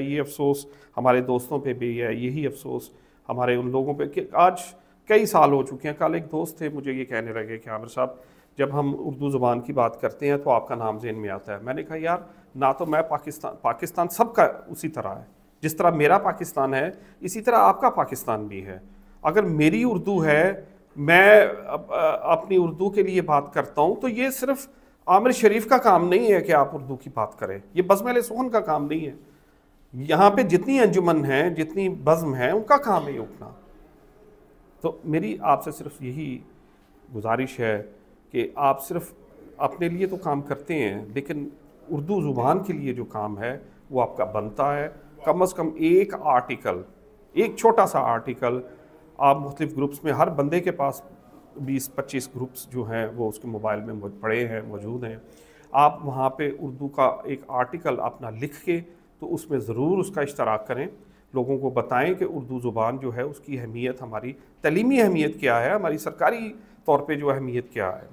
یہ افسوس ہمارے دوستوں پہ بھی ہے، یہی افسوس ہمارے ان لوگوں پہ کہ آج کئی سال ہو چکے ہیں۔ کل ایک دوست تھے مجھے یہ کہنے لگے کہ عامر صاحب جب ہم اردو زبان کی بات کرتے ہیں تو آپ کا نام ذہن میں آتا ہے۔ میں نے کہا یار نہ تو میں پاکستان سب کا اسی طرح ہے، جس طرح میرا پاکستان ہے اسی طرح آپ کا پاکستان بھی ہے۔ اگر میری اردو ہے، میں اپنی اردو کے لیے بات کرتا ہوں تو یہ صرف عامر شریف کا کام نہیں ہے کہ آپ اردو کی بات کریں، یہ بزم اہل سخن کا کام نہیں ہے۔ یہاں پہ جتنی انجمن ہیں، جتنی بزم ہیں، ان کا کام ہے یہ اٹھنا۔ تو میری آپ سے صرف یہی گزارش ہے کہ آپ صرف اپنے لیے تو کام کرتے ہیں، لیکن اردو زبان کے لیے جو کام ہے وہ آپ کا بنتا ہے۔ کم از کم ایک آرٹیکل، ایک چھوٹا سا آرٹیکل آپ مختلف گروپس میں، ہر بندے کے پاس 20-25 گروپس جو ہیں وہ اس کے موبائل میں پڑے ہیں، موجود ہیں، آپ وہاں پہ اردو کا ایک آرٹیکل اپنا لکھ کے تو اس میں ضرور اس کا اشتراک کریں، لوگوں کو بتائیں کہ اردو زبان جو ہے اس کی اہمیت، ہماری تعلیمی اہمیت کیا ہے، ہماری سرکاری طور پہ جو اہمیت کیا ہے۔